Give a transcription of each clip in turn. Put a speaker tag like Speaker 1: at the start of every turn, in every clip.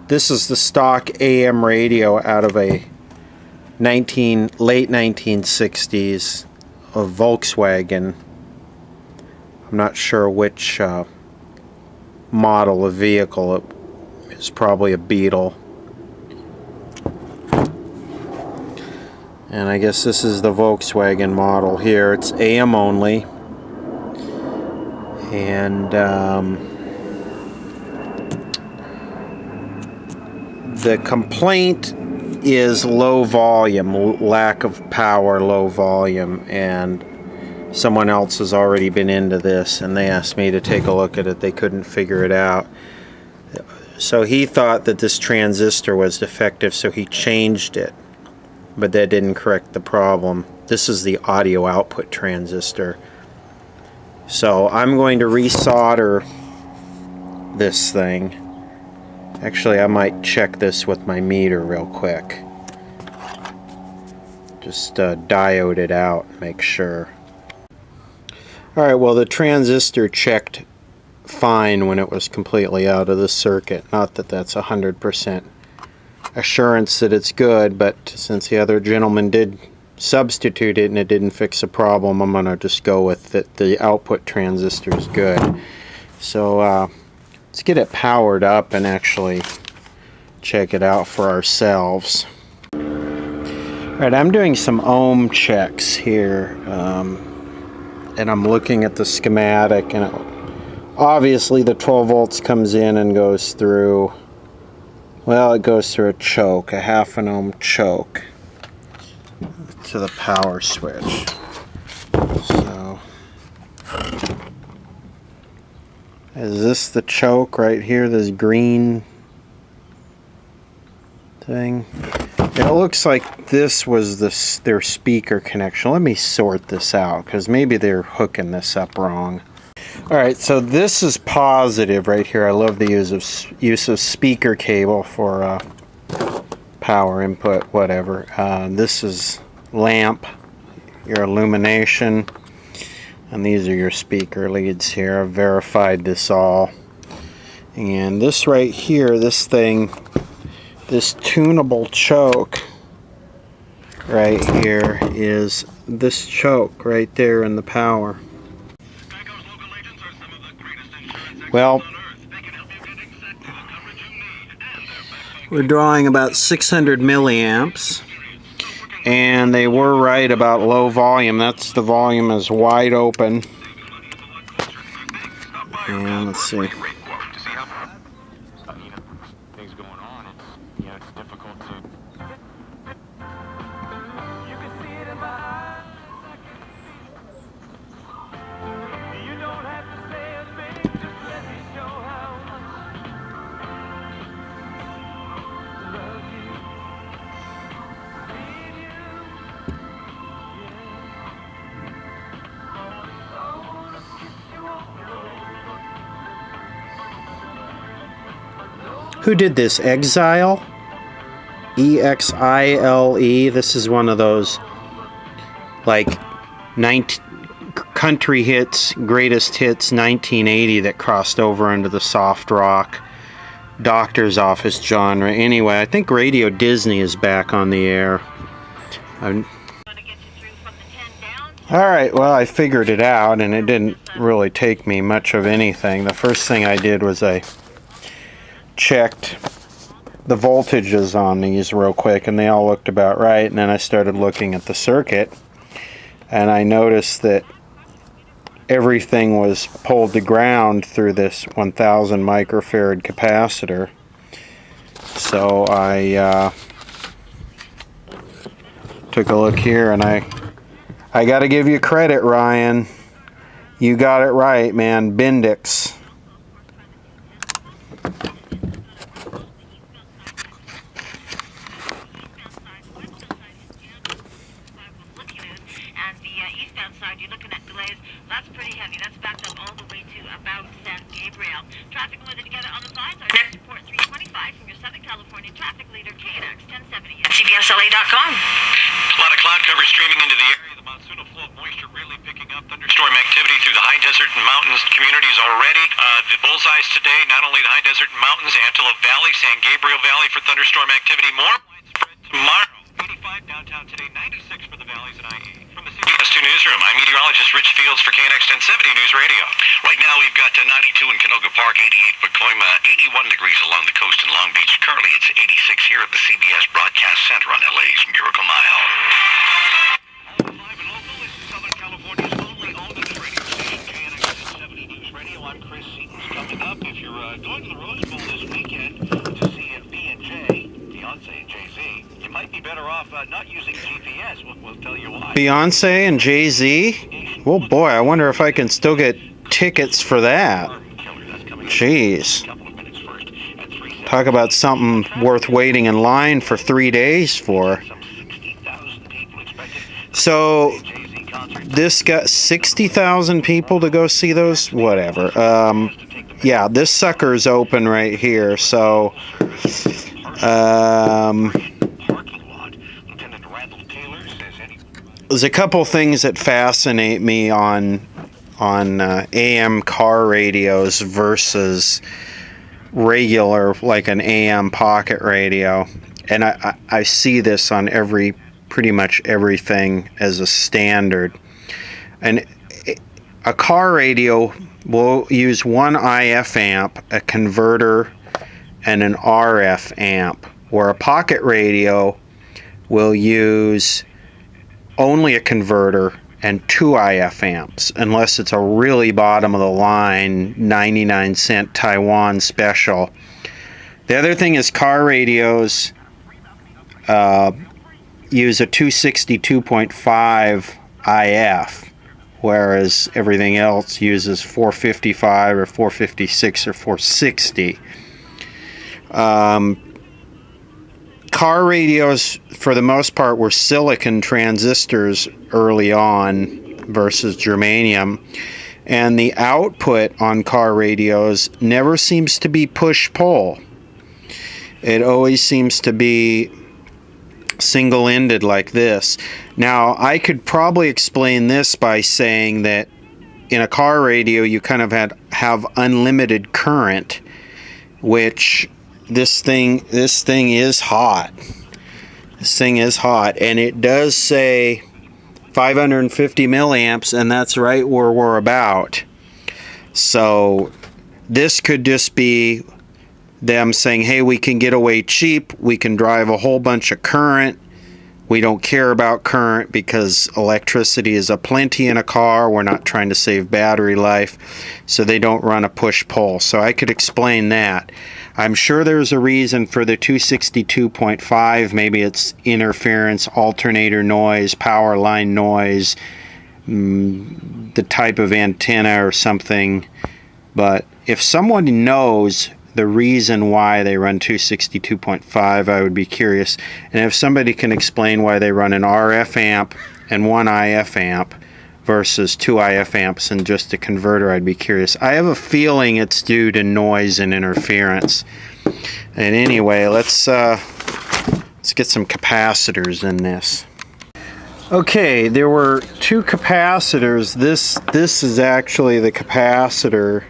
Speaker 1: This is the stock AM radio out of a late 1960s a Volkswagen. I'm not sure which model of vehicle. It's probably a Beetle. And I guess this is the Volkswagen model here. It's AM only. And the complaint is low volume, lack of power, low volume, and someone else has already been into this and they asked me to take a look at it. They couldn't figure it out. So he thought that this transistor was defective, so he changed it, but that didn't correct the problem. This is the audio output transistor. So I'm going to resolder this thing. Actually, I might check this with my meter real quick. Just diode it out, make sure. Alright, well, the transistor checked fine when it was completely out of the circuit. Not that that's 100% assurance that it's good, but since the other gentleman did substitute it and it didn't fix the problem, I'm going to just go with that the output transistor is good. So, let's get it powered up and actually check it out for ourselves. Alright, I'm doing some ohm checks here, and I'm looking at the schematic, and obviously the 12 volts comes in and goes through, well, it goes through a choke, a half an ohm choke to the power switch. So is this the choke right here, this green thing? It looks like this was their speaker connection. Let me sort this out, because maybe they're hooking this up wrong. Alright, so this is positive right here. I love the use of speaker cable for power input, whatever. This is lamp, your illumination. And these are your speaker leads here. I've verified this all. And this right here, this thing, this tunable choke right here is this choke right there in the power. Well, we're drawing about 600 milliamps. And they were right about low volume. That's the volume is wide open. And let's see. Who did this? Exile? E-X-I-L-E. This is one of those, like, country hits, greatest hits 1980 that crossed over into the soft rock, doctor's office genre. Anyway, I think Radio Disney is back on the air. Alright, well, I figured it out, and it didn't really take me much of anything. The first thing I did was I checked the voltages on these real quick, and they all looked about right. And then I started looking at the circuit, and I noticed that everything was pulled to ground through this 1000 microfarad capacitor. So I took a look here, and I got to give you credit, Ryan. You got it right, man. Bendix.
Speaker 2: You're looking at delays. That's pretty heavy. That's backed up all the way to about San Gabriel. Traffic moving together on the sides. Our next report 325 from your Southern California traffic leader, KNX 1070 at CBSLA.com.
Speaker 3: A lot of cloud cover streaming into the area. The monsoonal flow of moisture really picking up. Thunderstorm activity through the high desert and mountains communities already. The with bullseyes today, not only the high desert and mountains, Antelope Valley, San Gabriel Valley for thunderstorm activity. More widespread tomorrow. 85 downtown today, 96 for the valleys and IE. From the CBS 2 newsroom, I'm meteorologist Rich Fields for KNX 1070 News Radio. Right now we've got 92 in Canoga Park, 88 Pacoima, 81 degrees along the coast in Long Beach. Currently it's 86 here at the CBS Broadcast Center on LA's Miracle Mile. Live and local, this is Southern California's only all-news radio station, KNX 1070 News Radio. I'm Chris Seaton's. Coming up, if you're going to the Rose Bowl this weekend to see B&J, Beyonce and Jay-Z, you might be better off not using GPS. We'll tell you why.
Speaker 1: Beyonce and Jay-Z? Oh boy, I wonder if I can still get tickets for that. Jeez. Talk about something worth waiting in line for 3 days for. So, this got 60,000 people to go see those? Whatever. Yeah, this sucker's open right here, so... there's a couple things that fascinate me on AM car radios versus regular, like an AM pocket radio, and I see this on pretty much everything as a standard. And a car radio will use one IF amp, a converter, and an RF amp, where a pocket radio will use only a converter and 2 IF amps, unless it's a really bottom of the line 99-cent Taiwan special. The other thing is car radios use a 262.5 IF, whereas everything else uses 455 or 456 or 460. Car radios, for the most part, were silicon transistors early on versus germanium, and the output on car radios never seems to be push-pull. It always seems to be single-ended like this. Now, I could probably explain this by saying that in a car radio you kind of have unlimited current, which this thing is hot. This thing is hot, and it does say 550 milliamps, and that's right where we're about. So this could just be them saying, hey, we can get away cheap, we can drive a whole bunch of current, we don't care about current because electricity is aplenty in a car, we're not trying to save battery life, so they don't run a push-pull. So I could explain that. I'm sure there's a reason for the 262.5. Maybe it's interference, alternator noise, power line noise, the type of antenna or something. But if someone knows the reason why they run 262.5, I would be curious. And if somebody can explain why they run an RF amp and one IF amp versus 2 IF amps and just a converter, I'd be curious. I have a feeling it's due to noise and interference. And anyway, let's get some capacitors in this. Okay, there were 2 capacitors. This is actually the capacitor,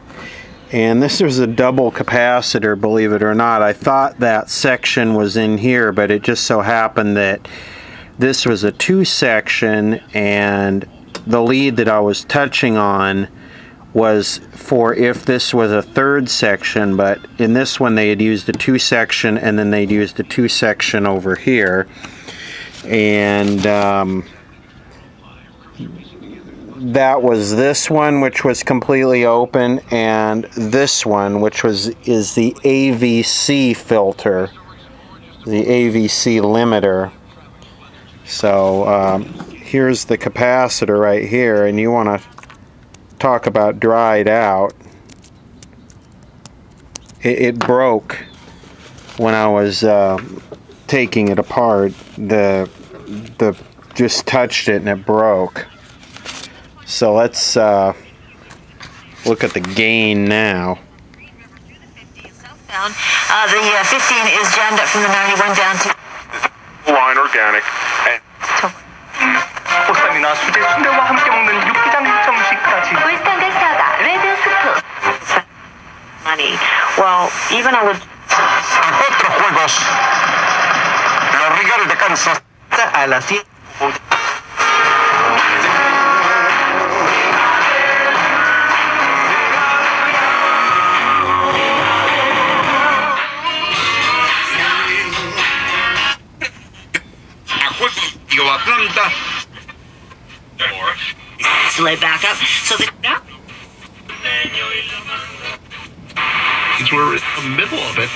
Speaker 1: and this was a double capacitor, believe it or not. I thought that section was in here, but it just so happened that this was a 2-section, and the lead that I was touching on was for if this was a 3rd section, but in this one they had used a 2-section, and then they'd used a 2-section over here. And that was this one, which was completely open, and this one, which is the AVC filter, the AVC limiter. So here's the capacitor right here, and you want to talk about dried out. It broke when I was taking it apart. The just touched it and it broke. So let's look at the gain now.
Speaker 2: The 15 is jammed up from the 91 down to
Speaker 3: line organic. 보쌈이나 수제 순대와 함께 먹는 육개장 육정식까지.
Speaker 2: 굴스탄드 사다 레드 스프. money. Well, even a
Speaker 4: Otros juegos. Los Regalos de Kansas a las 7. Atlanta.
Speaker 2: slid back up. So the
Speaker 4: We're in the middle of it.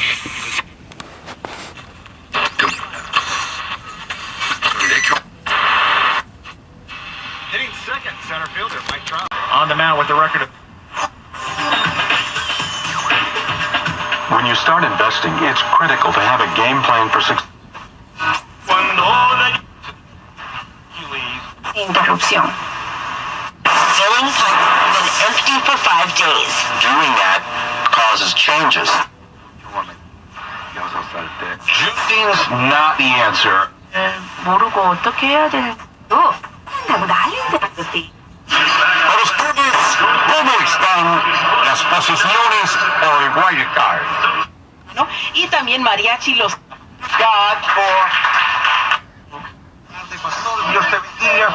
Speaker 3: Hitting second, center fielder Mike Trout.
Speaker 5: On the mound with the record of...
Speaker 6: When you start investing, it's critical to have a game plan for success.
Speaker 2: interrupción. Filling pipe been empty for 5 days.
Speaker 6: Doing that causes changes. Juicing's not the answer.
Speaker 2: 모르고 어떻게 해야 되는 거? 난리인데.
Speaker 6: Pero ustedes, ¿cómo están las posiciones por el wild card?
Speaker 2: ¿No? Y también mariachi los...
Speaker 6: God for... Dios te bendiga.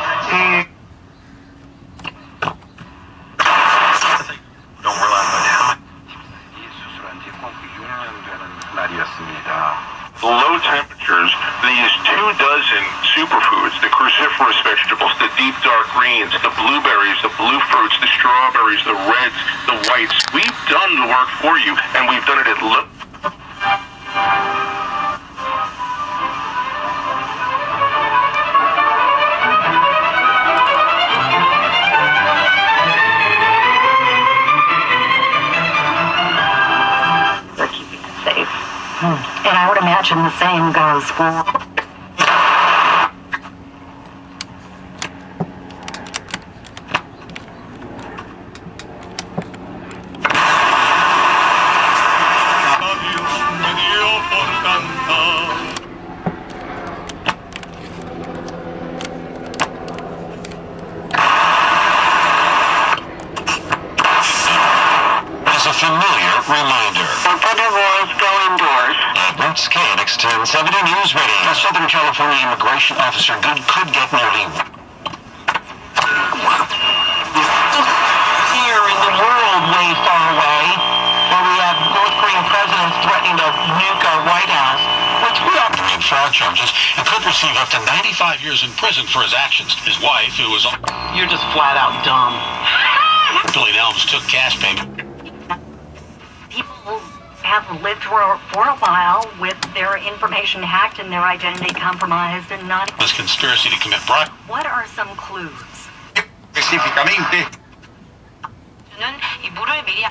Speaker 6: Don't rely on that.
Speaker 3: Low temperatures, these 24 superfoods, the cruciferous vegetables, the deep dark greens, the blueberries, the blue fruits, the strawberries, the reds, the whites, we've done the work for you, and we've done it at low.
Speaker 2: They're keeping it safe. And I would imagine the same goes for...
Speaker 6: As a familiar reminder.
Speaker 2: Carnivores go indoors.
Speaker 6: Brooks Canix 1070 News Radio. A Southern California immigration officer could get nearly...
Speaker 2: Here in the world way far away, where we have North Korean presidents threatening to nuke our White House, which we are...
Speaker 6: fraud charges and could receive up to 95 years in prison for his actions. His wife, who was...
Speaker 5: You're just flat out dumb.
Speaker 6: Billy Nelms took cash payment.
Speaker 2: People have lived for a while with their information hacked and their identity compromised and not...
Speaker 6: This conspiracy to commit bribery.
Speaker 2: What are some clues?
Speaker 4: Específicamente.
Speaker 2: Y Bureau Media...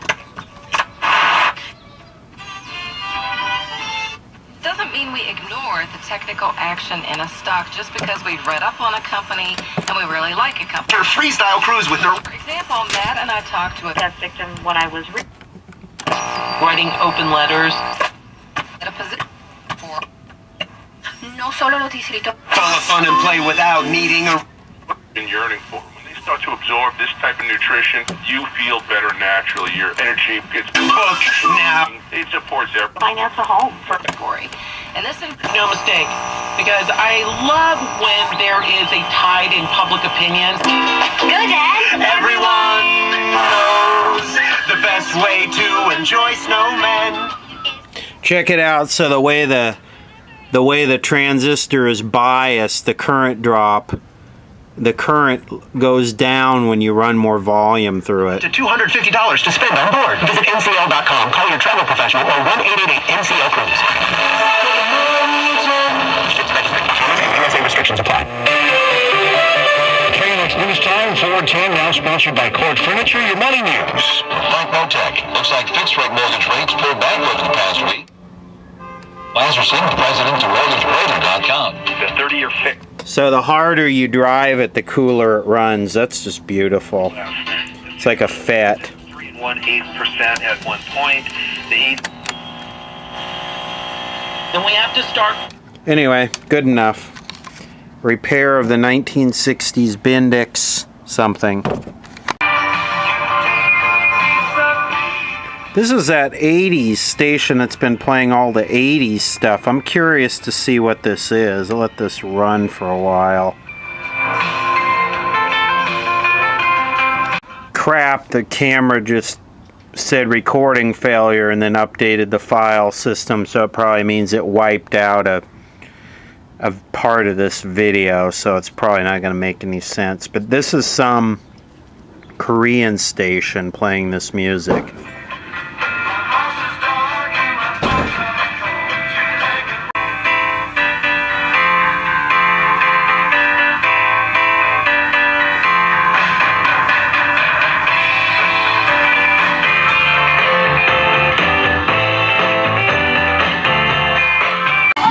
Speaker 7: Doesn't mean we ignore the technical action in a stock just because we've read up on a company and we really like a company.
Speaker 4: Your freestyle cruise with her.
Speaker 7: For example, Matt and I talked to a
Speaker 2: Test victim when I was...
Speaker 7: writing open letters at a position for
Speaker 2: No solo los distritos...
Speaker 4: Full of fun and play without needing a...
Speaker 3: And yearning for. When they start to absorb this type of nutrition, you feel better naturally. Your energy gets
Speaker 4: book now.
Speaker 3: It supports their
Speaker 2: Finance a home for...
Speaker 7: category. And this is
Speaker 5: No mistake, because I love when there is a tide in public opinion.
Speaker 2: Good, Dad.
Speaker 4: Everyone knows the best way to enjoy snowmen.
Speaker 1: Check it out. So the way the transistor is biased, the current goes down when you run more volume through it.
Speaker 4: To $250 to spend on board. Visit ncl.com, call your travel professional, or 1-888-NCL-CRUISE. MSA restrictions apply.
Speaker 6: KNX News Time, 410, now sponsored by Court Furniture, your money news. Frank Motek. Looks like fixed-rate mortgage rates pulled back over the past week. Lazarson, president of MortgageBroker.com.
Speaker 3: the 30-year fix.
Speaker 1: So the harder you drive it, the cooler it runs. That's just beautiful. It's like a FET.
Speaker 3: 3.18% at one point. The
Speaker 5: Then we have to start...
Speaker 1: Anyway, good enough. Repair of the 1960s Bendix something. This is that 80s station that's been playing all the 80s stuff. I'm curious to see what this is. I'll let this run for a while. Crap, the camera just said recording failure and then updated the file system, so it probably means it wiped out a part of this video, so it's probably not going to make any sense. But this is some Korean station playing this music.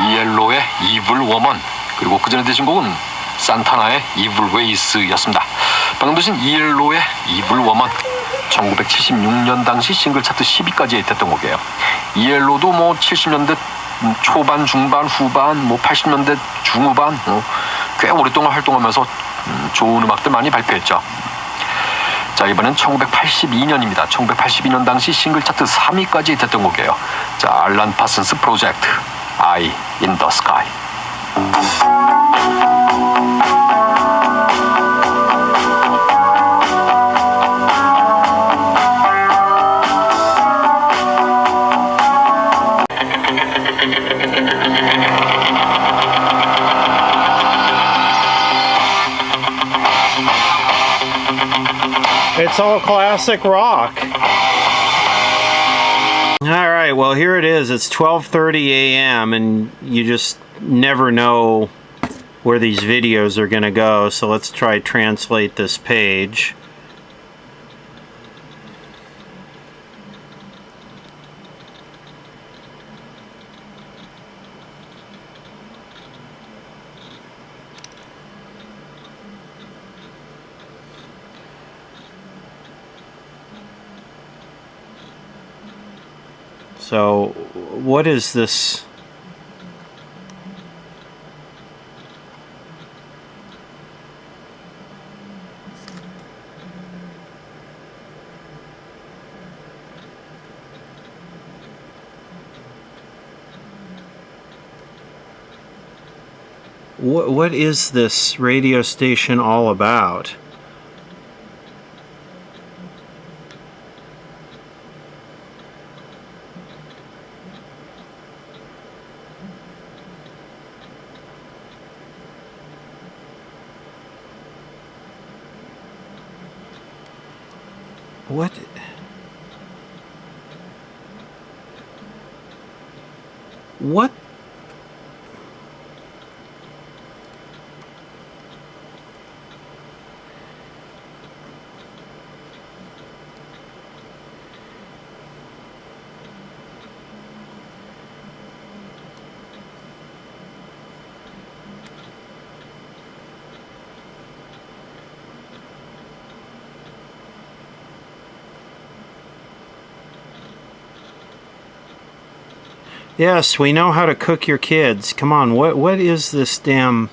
Speaker 6: 이엘로의 이블 워먼, 그리고 그 전에 드신 곡은 산타나의 이블 웨이스였습니다. 방금 드신 이엘로의 이블 워먼, 1976년 당시 싱글 차트 10위까지 됐던 곡이에요. 이엘로도 뭐 70년대 초반, 중반, 후반, 뭐 80년대 중후반 꽤 오랫동안 활동하면서 좋은 음악들 많이 발표했죠. 자, 이번엔 1982년입니다. 1982년 당시 싱글 차트 3위까지 됐던 곡이에요. 자, 알란 파슨스 프로젝트, Eye in the Sky.
Speaker 1: It's all classic rock. Alright, well here it is. It's 12:30 a.m. and you just never know where these videos are going to go. So let's try translate this page. So, what is this? What is this radio station all about? What? What? Yes, we know how to cook your kids. Come on, what is this damn...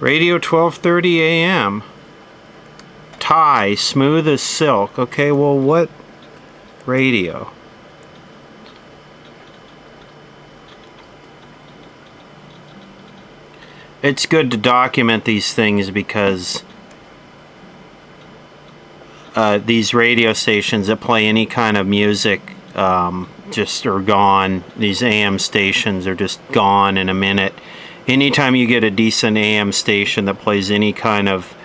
Speaker 1: Radio 12:30 a.m. Thai, smooth as silk. Okay, well, what radio? It's good to document these things because these radio stations that play any kind of music just are gone. These AM stations are just gone in a minute. Anytime you get a decent AM station that plays any kind of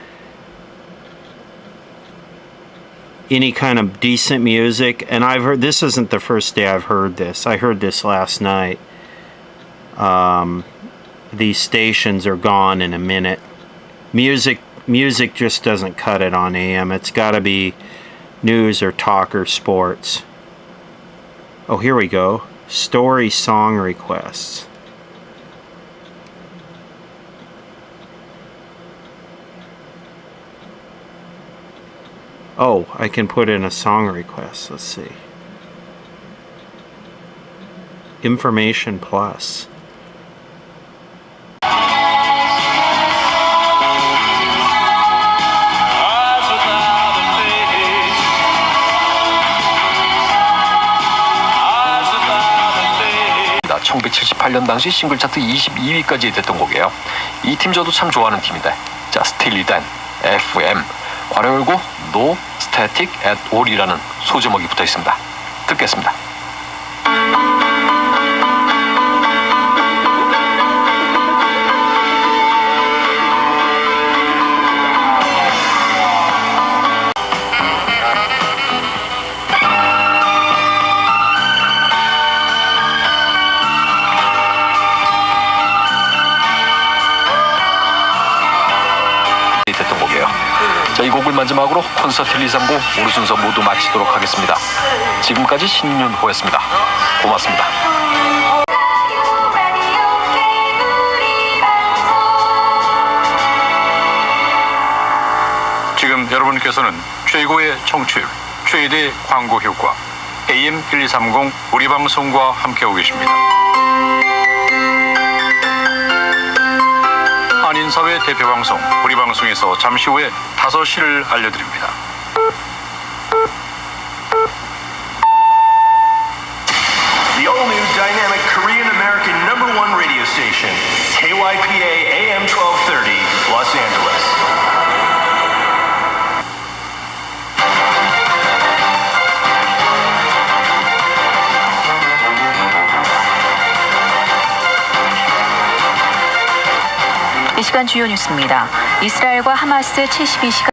Speaker 1: decent music, and I've heard, this isn't the first day I've heard this. I heard this last night. These stations are gone in a minute. Music just doesn't cut it on AM. It's got to be news or talk or sports. Oh, here we go. Story song requests. Oh, I can put in a song request. Let's see. Information Plus.
Speaker 8: 나 1978년 당시 싱글 차트 22위까지 됐던 곡이에요. 이 팀 저도 참 좋아하는 팀인데. 자, 스틸리 댄, FM, 괄호 열고 No Static at All이라는 소제목이 붙어 있습니다. 듣겠습니다. 됐던 곡이에요. 자, 이 곡을 마지막으로 콘서트 1, 2, 3고 오늘 순서 모두 마치도록 하겠습니다. 지금까지 신윤호였습니다. 고맙습니다.
Speaker 9: 지금 여러분께서는 최고의 청취율, 최대 광고 효과 AM 1230 우리 방송과 함께하고 계십니다. 한인사회 대표방송 우리 방송에서 잠시 후에 5시를 알려드립니다.
Speaker 10: The all-new dynamic Korean-American #1 radio station, KYPA AM 1230, Los Angeles.
Speaker 11: 이 시간 주요 뉴스입니다. 이스라엘과 하마스 72시간